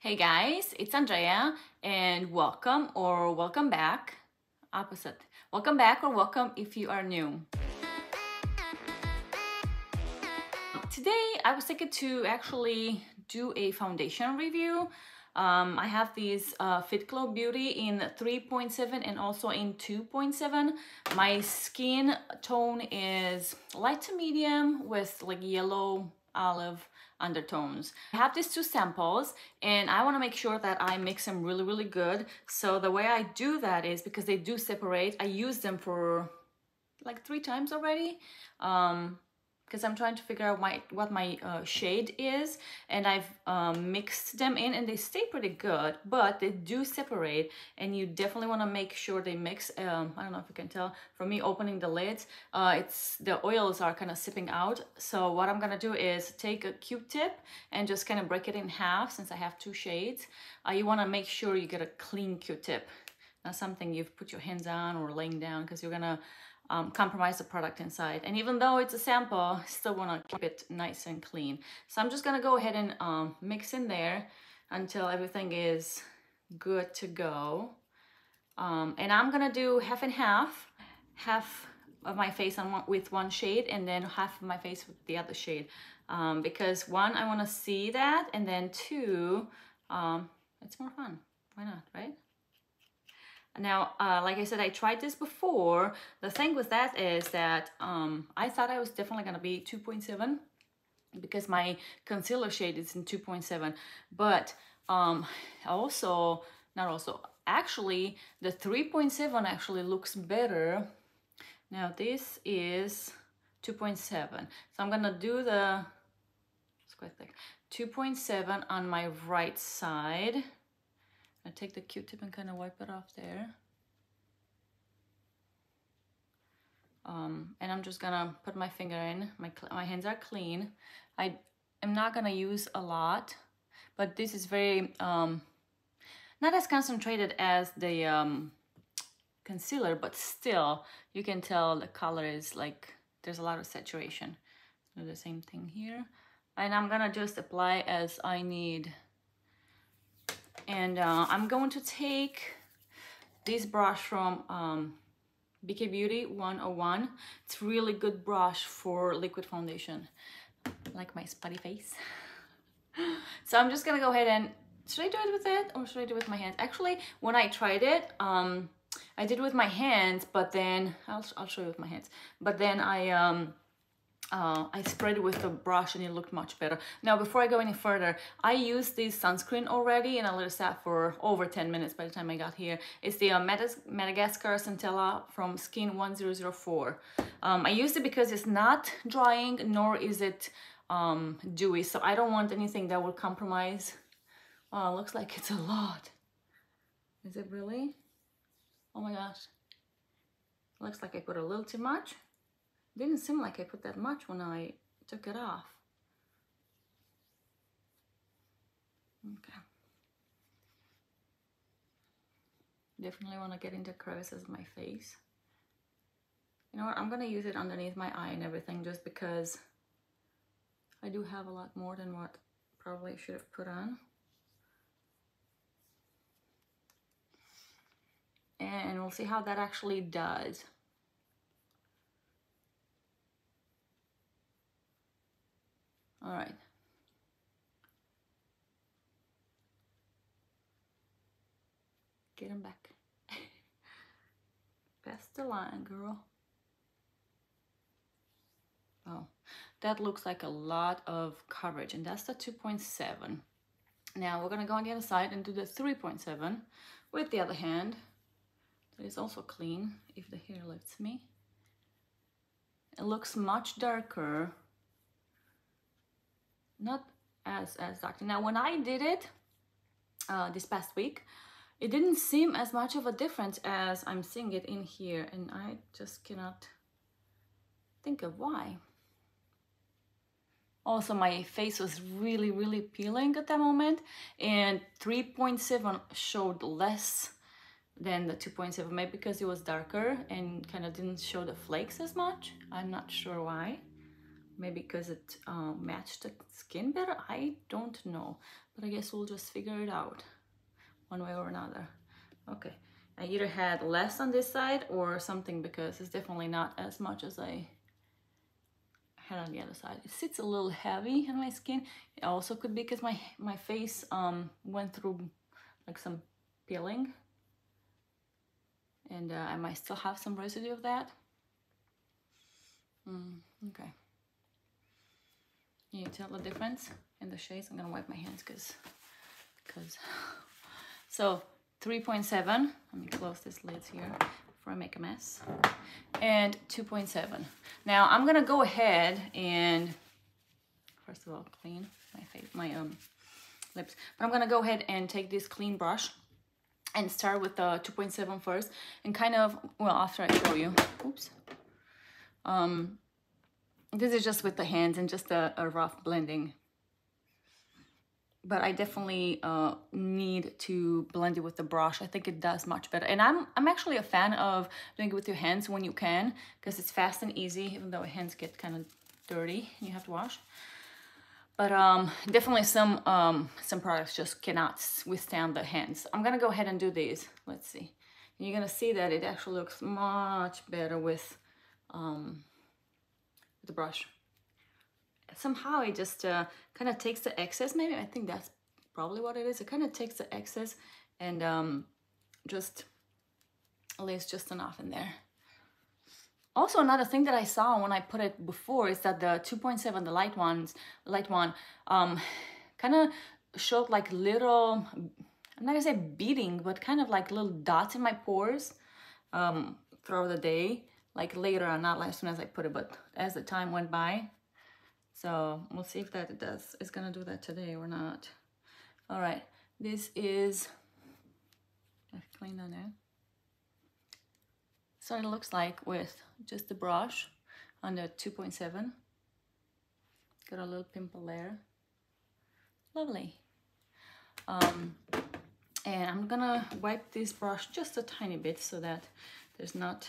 Hey guys, it's Andrea and welcome or welcome back. Opposite. Welcome back or welcome if you are new. Today I was thinking to actually do a foundation review. I have these Fitglow Beauty in 3.7 and also in 2.7. My skin tone is light to medium with like yellow olive undertones. I have these two samples and I want to make sure that I mix them really good. So the way I do that is because they do separate, I use them for like 3 times already. Because I'm trying to figure out what my shade is, and I've mixed them in and they stay pretty good, but they do separate and you definitely want to make sure they mix. I don't know if you can tell from me opening the lids, the oils are kind of sipping out. So what I'm gonna do is take a Q-tip and just kind of break it in half. Since I have 2 shades, you want to make sure you get a clean Q-tip, not something you've put your hands on or laying down, because you're gonna compromise the product inside. And even though it's a sample, I still want to keep it nice and clean. So I'm just gonna go ahead and mix in there until everything is good to go. And I'm gonna do half and half of my face with one shade and then half of my face with the other shade. Because 1, I want to see that, and then 2, it's more fun. Why not, right? Now, like I said, I tried this before. The thing with that is that I thought I was definitely going to be 2.7 because my concealer shade is in 2.7. But actually, the 3.7 actually looks better. Now, this is 2.7. So I'm going to do it's quite thick, 2.7 on my right side. I take the Q-tip and kind of wipe it off there. And I'm just gonna put my finger in. My hands are clean. I am not gonna use a lot, but this is very, not as concentrated as the concealer, but still, you can tell the color is like, there's a lot of saturation. Do the same thing here. And I'm gonna just apply as I need. And I'm going to take this brush from BK Beauty 101. It's really good brush for liquid foundation, like my spotty face. So I'm just gonna go ahead and, should I do it with it or should I do it with my hands? Actually, when I tried it, I did it with my hands, but then I'll show you with my hands. But then I sprayed it with the brush and it looked much better. Now, before I go any further, I used this sunscreen already and I let it sat for over 10 minutes by the time I got here. It's the Madagascar Centella from Skin 1004. I used it because it's not drying, nor is it dewy, so I don't want anything that will compromise. Oh, looks like it's a lot. Is it really? Oh my gosh. Looks like I put a little too much. Didn't seem like I put that much when I took it off. Okay. Definitely want to get into crevices of my face. You know what? I'm going to use it underneath my eye and everything just because I do have a lot more than what probably I should have put on. And we'll see how that actually does. All right. Get him back. Pass the line, girl. Oh, that looks like a lot of coverage, and that's the 2.7. Now we're gonna go on the other side and do the 3.7 with the other hand. That is also clean, if the hair lets me. It looks much darker. Not as dark. Now, when I did it this past week, it didn't seem as much of a difference as I'm seeing it in here, and I just cannot think of why. Also, my face was really peeling at that moment, and 3.7 showed less than the 2.7, maybe because it was darker and kind of didn't show the flakes as much. I'm not sure why. Maybe because it matched the skin better, I don't know. but I guess we'll just figure it out one way or another. Okay, I either had less on this side or something, because it's definitely not as much as I had on the other side. It sits a little heavy on my skin. It also could be because my face went through like some peeling, and I might still have some residue of that. Okay. Can you tell the difference in the shades? I'm gonna wipe my hands because so 3.7. Let me close this lids here before I make a mess. And 2.7. Now I'm gonna go ahead and first of all clean my face, my lips. But I'm gonna go ahead and take this clean brush and start with the 2.7 first, and kind of, well, after I show you. Oops. This is just with the hands and just a rough blending. But I definitely need to blend it with the brush. I think it does much better. And I'm actually a fan of doing it with your hands when you can, because it's fast and easy, even though hands get kind of dirty and you have to wash. But definitely some products just cannot withstand the hands. I'm gonna go ahead and do these. Let's see. And you're gonna see that it actually looks much better with the brush. Somehow it just kind of takes the excess. Maybe I think that's probably what it is. It kind of takes the excess and just lays just enough in there. Also, another thing that I saw when I put it before is that the 2.7, the light one, kind of showed like little, I'm not gonna say beading, but kind of like little dots in my pores throughout the day. Like later on, not as soon as I put it, but as the time went by. So we'll see if that it's gonna do that today or not. All right, this is, I've cleaned on it. So it looks like with just the brush on the 2.7. Got a little pimple there. Lovely. And I'm gonna wipe this brush just a tiny bit so that there's not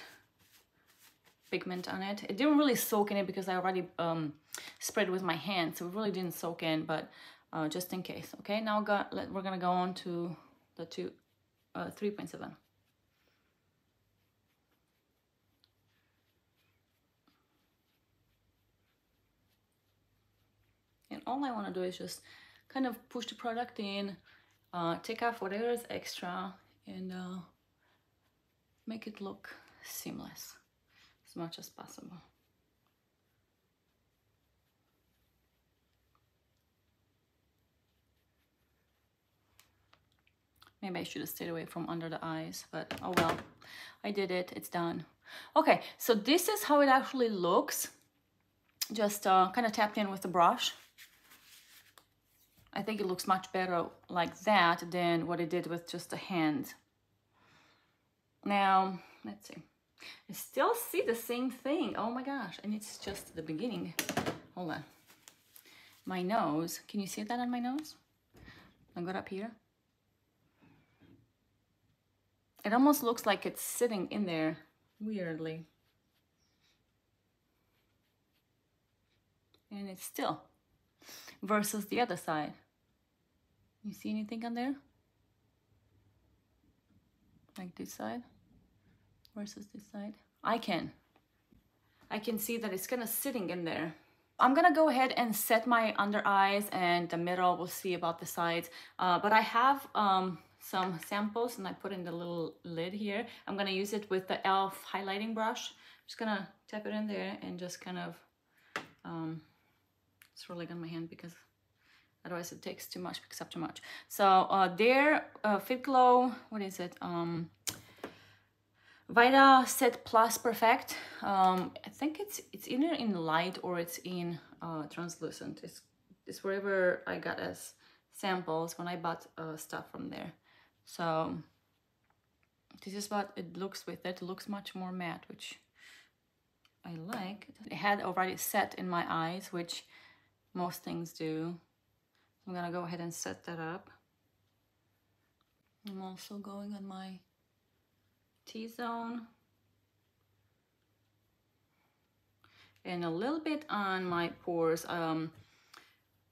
pigment on it. It didn't really soak in it because I already sprayed with my hand, so it really didn't soak in, but just in case. Okay, now we're gonna go on to the 3.7. And all I want to do is just kind of push the product in, take off whatever is extra, and make it look seamless as much as possible. Maybe I should have stayed away from under the eyes, but oh well, I did it, it's done. Okay, so this is how it actually looks. Just kind of tapped in with the brush. I think it looks much better like that than what it did with just the hand. Now, let's see. I still see the same thing. Oh my gosh, and it's just the beginning. Hold on. My nose, can you see that on my nose? I got up here. It almost looks like it's sitting in there weirdly. And it's still, versus the other side. You see anything on there? Like this side versus this side? I can see that it's kind of sitting in there. I'm gonna go ahead and set my under eyes and the middle. We'll see about the sides. But I have some samples and I put in the little lid here. I'm gonna use it with the e.l.f. highlighting brush. Just gonna tap it in there and just kind of swirl it on my hand because otherwise it takes too much, picks up too much. So their Fitglow, what is it? Vita Set Plus Perfect. I think it's either in light or it's in translucent. It's wherever I got as samples when I bought stuff from there. So this is what it looks with it. It looks much more matte, which I like. It had already set in my eyes, which most things do. I'm gonna go ahead and set that up. I'm also going on my T-zone and a little bit on my pores.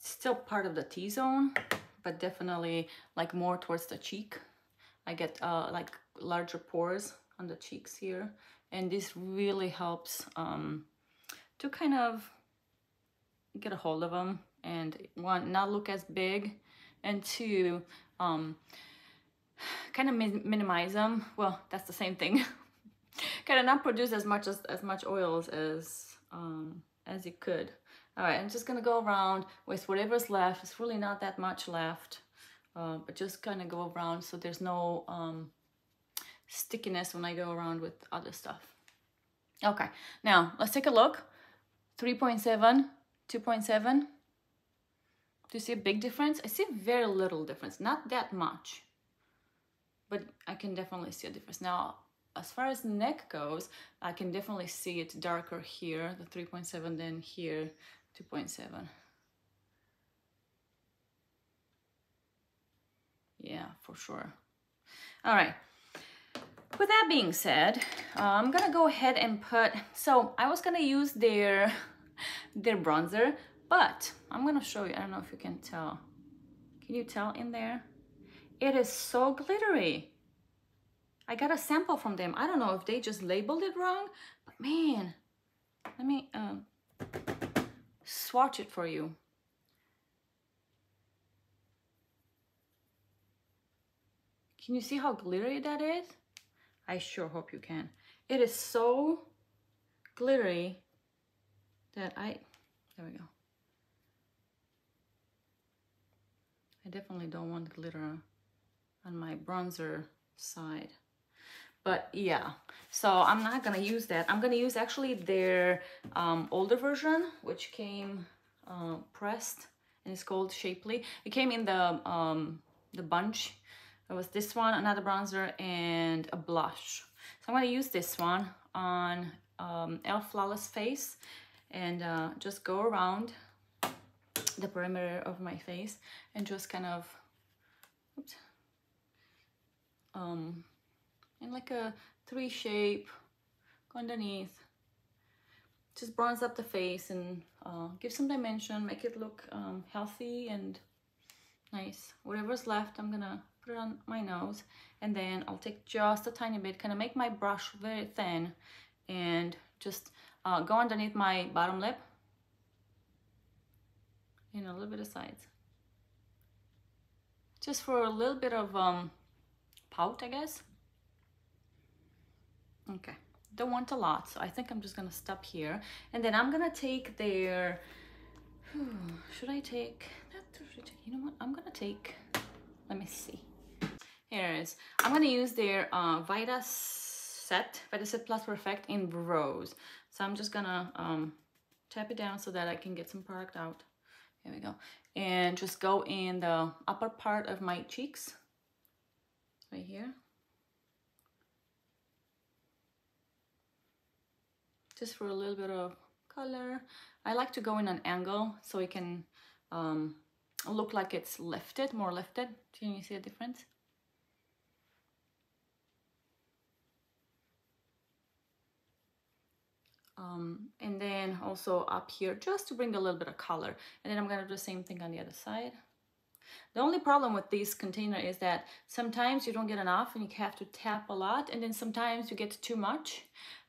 Still part of the T-zone, but definitely like more towards the cheek. I get like larger pores on the cheeks here, and this really helps to kind of get a hold of them, and one, not look as big, and two, kind of minimize them. Well, that's the same thing. Kind of not produce as much oils as you could. All right, I'm just gonna go around with whatever's left. It's really not that much left, but just kind of go around so there's no stickiness when I go around with other stuff. Okay, now let's take a look. 3.7, 2.7. Do you see a big difference? I see very little difference, not that much, but I can definitely see a difference. Now, as far as the neck goes, I can definitely see it darker here, the 3.7, than here, 2.7. Yeah, for sure. All right. With that being said, I'm gonna go ahead and put, so I was gonna use their bronzer, but I'm gonna show you. I don't know if you can tell. Can you tell in there? It is so glittery. I got a sample from them. I don't know if they just labeled it wrong, but man, let me swatch it for you. Can you see how glittery that is? I sure hope you can. It is so glittery that there we go. I definitely don't want glitter on my bronzer side. But yeah, so I'm not gonna use that. I'm gonna use actually their older version, which came pressed, and it's called Shapely. It came in the bunch. It was this one, another bronzer, and a blush. So I'm gonna use this one on e.l.f. Flawless Face, and just go around the perimeter of my face and just kind of, oops, in like a 3 shape, go underneath, just bronze up the face and give some dimension, make it look healthy and nice. Whatever's left, I'm gonna put it on my nose, and then I'll take just a tiny bit, kind of make my brush very thin, and just go underneath my bottom lip and a little bit of sides, just for a little bit of pout, I guess. Okay, don't want a lot, so I think I'm just gonna stop here, and then I'm gonna take their, should I take that? You know what, I'm gonna take, let me see, here it is. I'm gonna use their Vita Set Plus Perfect in Rose. So I'm just gonna tap it down so that I can get some product out. Here we go. And just go in the upper part of my cheeks, right here. Just for a little bit of color. I like to go in an angle so it can look like it's lifted, more lifted. Can you see a difference? And then also up here, just to bring a little bit of color. And then I'm gonna do the same thing on the other side. The only problem with this container is that sometimes you don't get enough and you have to tap a lot, and then sometimes you get too much,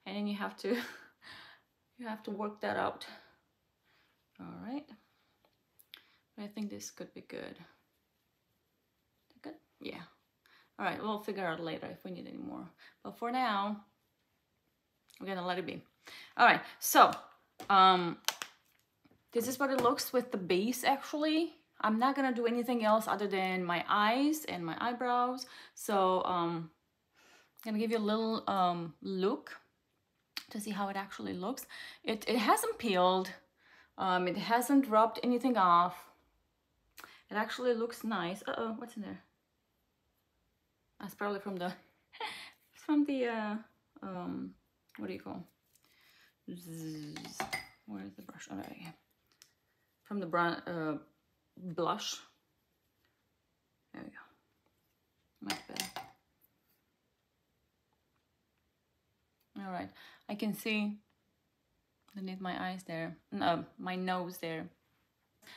and then you have to work that out. All right, I think this could be good. Good? Yeah. All right, we'll figure out later if we need any more. But for now, we're gonna let it be. All right, so this is what it looks with the base. Actually, I'm not gonna do anything else other than my eyes and my eyebrows. So I'm gonna give you a little look to see how it actually looks. It hasn't peeled. It hasn't rubbed anything off. It actually looks nice. Uh-oh, what's in there? That's probably from the what do you call? Where is the brush? Oh, there you go. From the brown blush. There we go. Much better. All right, I can see underneath my eyes there. No, my nose there.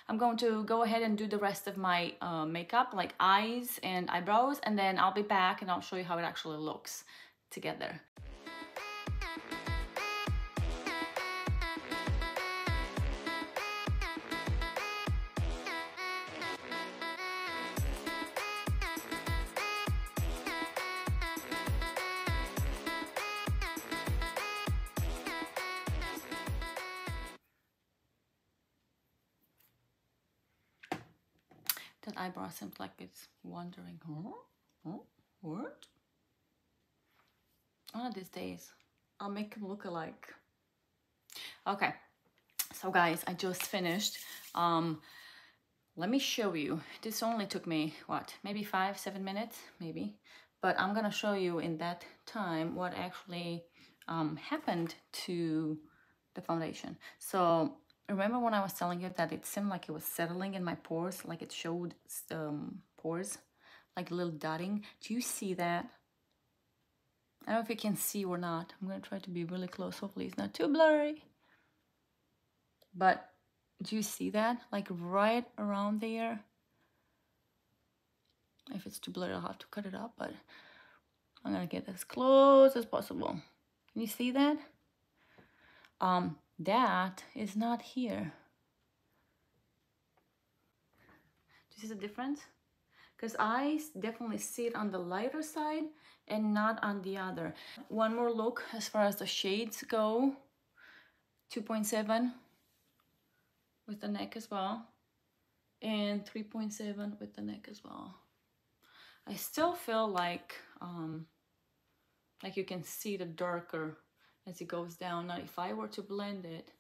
I'm going to go ahead and do the rest of my makeup, like eyes and eyebrows, and then I'll be back and I'll show you how it actually looks together. That eyebrow seems like it's wandering. Huh? What? One of these days, I'll make him look alike. Okay, so guys, I just finished. Let me show you. This only took me, what, maybe 5-7 minutes, maybe. But I'm gonna show you in that time what actually happened to the foundation. So remember when I was telling you that it seemed like it was settling in my pores, like it showed pores, like a little dotting. Do you see that? I don't know if you can see or not. I'm gonna try to be really close. Hopefully it's not too blurry. But do you see that? Like right around there. If it's too blurry, I'll have to cut it up, but I'm gonna get as close as possible. Can you see that? That is not here. Do you see the difference? Because I definitely see it on the lighter side and not on the other. One more look as far as the shades go. 2.7 with the neck as well. And 3.7 with the neck as well. I still feel like you can see the darker as it goes down. Now, if I were to blend it,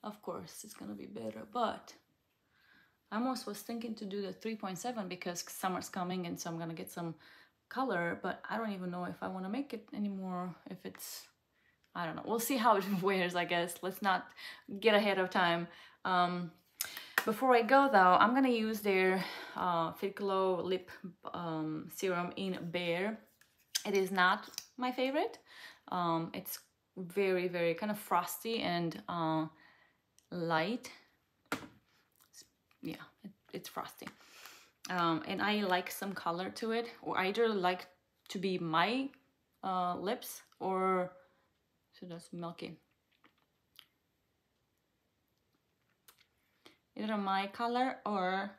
of course, it's gonna be better, but I almost was thinking to do the 3.7 because summer's coming and so I'm gonna get some color, but I don't even know if I wanna make it anymore, if it's, I don't know. We'll see how it wears, I guess. Let's not get ahead of time. Before I go though, I'm gonna use their Fitglow lip serum in Beige. It is not my favorite. It's very, very kind of frosty and light. Yeah, it's frosty. And I like some color to it, or I either like to be my lips or so that's milky. Either my color or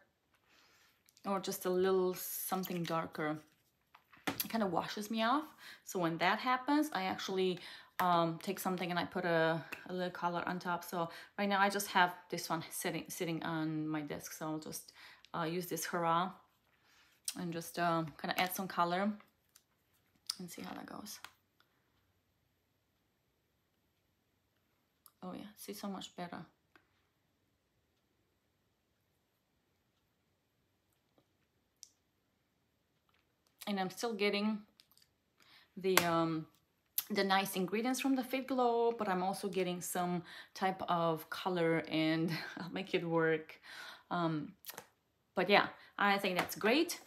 just a little something darker. It kind of washes me off. So when that happens, I actually take something and I put a little color on top. So right now I just have this one sitting on my desk. So I'll just use this Hurrah and just kind of add some color and see how that goes. Oh yeah, see so much better. And I'm still getting the nice ingredients from the Fitglow, but I'm also getting some type of color and I'll make it work. But yeah, I think that's great.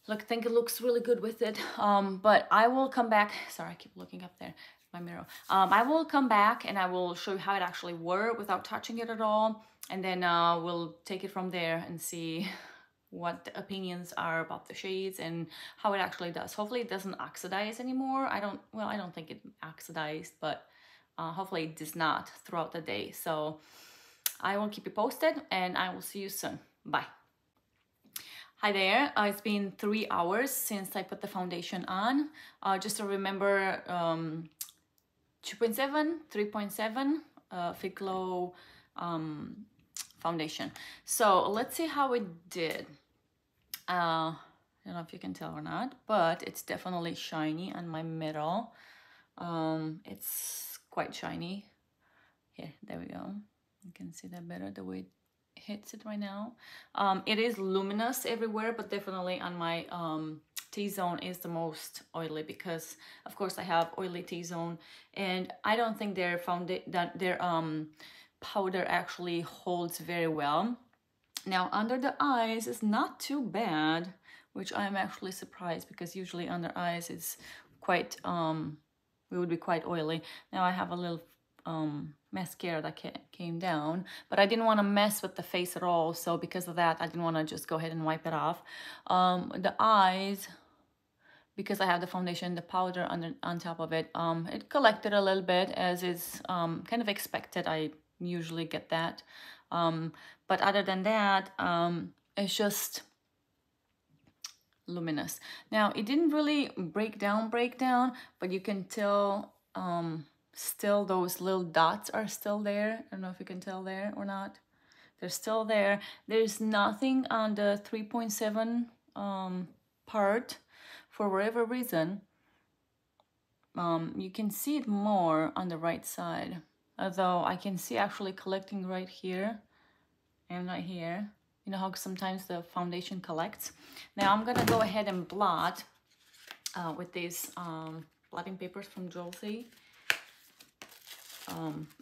Look, I think it looks really good with it. But I will come back. Sorry, I keep looking up there, my mirror. I will come back and I will show you how it actually works without touching it at all. And then we'll take it from there and see what the opinions are about the shades and how it actually does. Hopefully it doesn't oxidize anymore. I don't think it oxidized, but hopefully it does not throughout the day. So I will keep you posted and I will see you soon. Bye. Hi there, it's been 3 hours since I put the foundation on. Just to remember, 2.7, 3.7 Fitglow foundation. So let's see how it did. I don't know if you can tell or not, but it's definitely shiny on my middle. It's quite shiny. Here, there we go. You can see that better the way it hits it right now. It is luminous everywhere, but definitely on my T-zone is the most oily because, of course, I have oily T-zone, and I don't think their powder actually holds very well. Now under the eyes is not too bad, which I'm actually surprised because usually under eyes it's quite it would be quite oily. Now I have a little mascara that came down, but I didn't want to mess with the face at all, so because of that I didn't want to just go ahead and wipe it off. The eyes, because I have the foundation, the powder on top of it, it collected a little bit, as is kind of expected. I usually get that, but other than that, it's just luminous. Now it didn't really break down, but you can tell still those little dots are still there. I don't know if you can tell there or not. They're still there. There's nothing on the 3.7 part for whatever reason. You can see it more on the right side, although I can see actually collecting right here and right here. You know how sometimes the foundation collects. Now I'm gonna go ahead and blot with these blotting papers from Josie.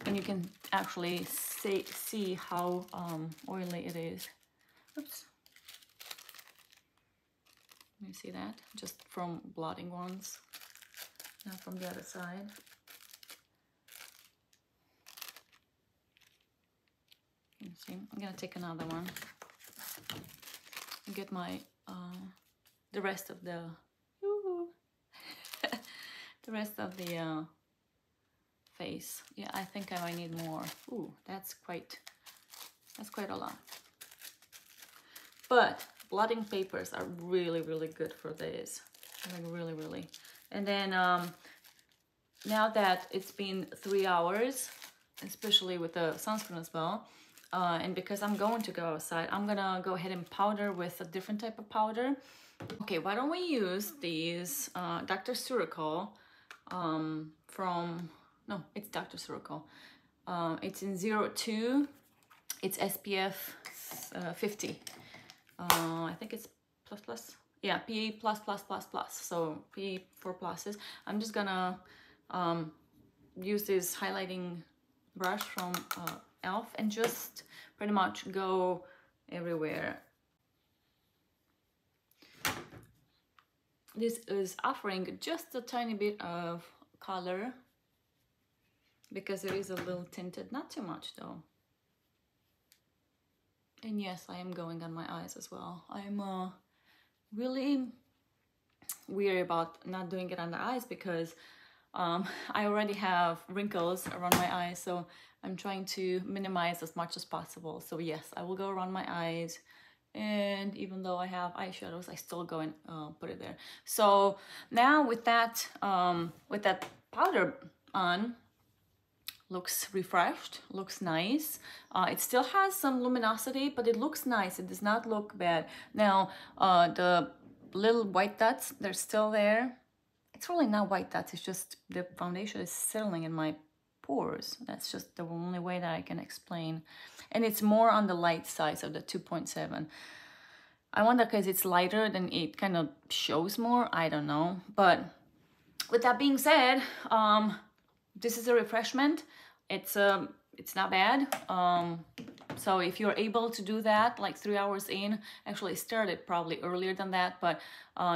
And you can actually see how oily it is. Oops. You see that? Just from blotting ones, not from the other side. You see, I'm gonna take another one and get my the rest of the the rest of the face. Yeah, I think I might need more. Ooh, that's quite a lot. But blotting papers are really good for this, like really. And then now that it's been 3 hours, especially with the sunscreen as well, and because I'm going to go outside, I'm gonna go ahead and powder with a different type of powder. Okay, why don't we use these Dr. Surico from, no, it's Dr. Surico. It's in 02. It's SPF 50. I think it's plus. Yeah, PA++++. So PA for pluses. I'm just gonna use this highlighting brush from e.l.f. and just pretty much go everywhere. This is offering just a tiny bit of color because it is a little tinted, not too much though. And yes, I am going on my eyes as well. I'm really weary about not doing it on the eyes because I already have wrinkles around my eyes, so I'm trying to minimize as much as possible. So yes, I will go around my eyes, and even though I have eyeshadows, I still go and put it there. So now with that powder on, looks refreshed, looks nice. It still has some luminosity, but it looks nice. It does not look bad. Now, the little white dots, they're still there. It's really not white dots, it's just the foundation is settling in my pores. That's just the only way that I can explain. And it's more on the light side of the 2.7. I wonder because it's lighter, then it kind of shows more. I don't know. But with that being said, this is a refreshment. It's not bad. So if you're able to do that, like 3 hours in, actually started probably earlier than that, but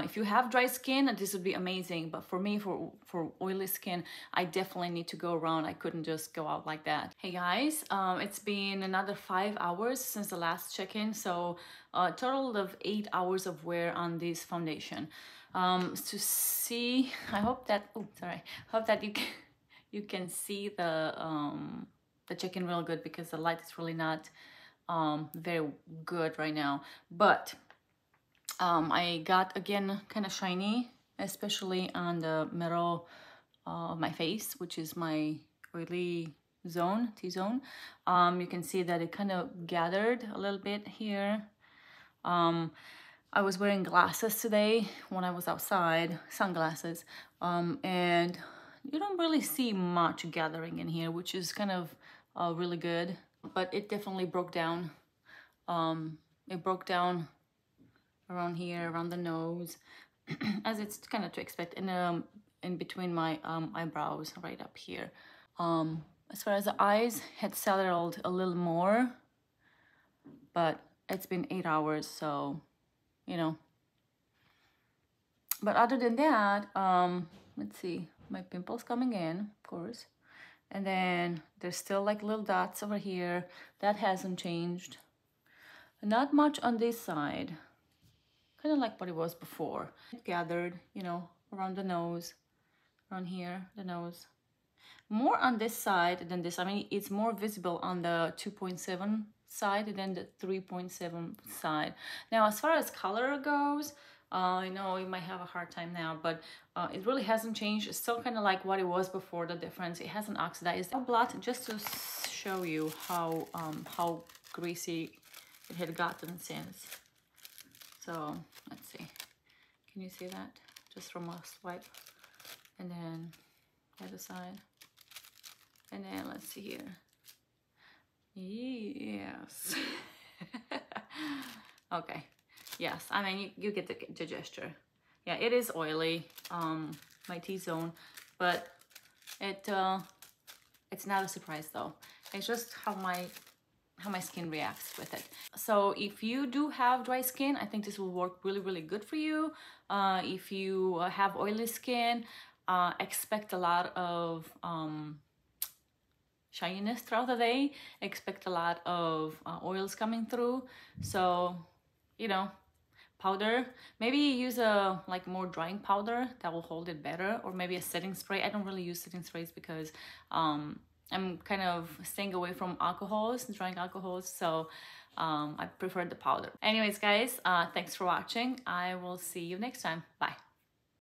if you have dry skin, this would be amazing. But for me, for oily skin, I definitely need to go around. I couldn't just go out like that. Hey guys, it's been another 5 hours since the last check-in, so a total of 8 hours of wear on this foundation. To see, I hope that, oh sorry, hope that you can see the check-in real good because the light is really not very good right now. But I got again kind of shiny, especially on the middle of my face, which is my oily zone, T-zone. You can see that it kind of gathered a little bit here. I was wearing glasses today when I was outside, sunglasses, and you don't really see much gathering in here, which is kind of really good. But it definitely broke down. It broke down around here, around the nose, as it's kind of to expect, in between my eyebrows, right up here. As far as the eyes, had settled a little more, but it's been 8 hours, so you know. But other than that, let's see, my pimples coming in, of course, And then there's still like little dots over here. That hasn't changed. Not much on this side. Kind of like what it was before. It gathered, you know, around the nose, around here, the nose. More on this side than this. I mean, it's more visible on the 2.7 side than the 3.7 side. Now, as far as color goes, I know you might have a hard time now, but it really hasn't changed. It's still kind of like what it was before. The difference, it hasn't oxidized. A blot just to show you how greasy it had gotten since. So let's see. Can you see that? Just from a swipe, and then the other side. And then let's see here. Yes. Okay. Yes. I mean, you get the gesture. Yeah, it is oily. My T-zone, but it's not a surprise though. It's just how my skin reacts with it. So if you do have dry skin, I think this will work really, really good for you. If you have oily skin, expect a lot of shininess throughout the day. Expect a lot of oils coming through. So, you know, powder, maybe use a like more drying powder that will hold it better, or maybe a setting spray. I don't really use setting sprays because I'm kind of staying away from alcohols, drying alcohols, so I prefer the powder. Anyways, guys, thanks for watching. I will see you next time. Bye.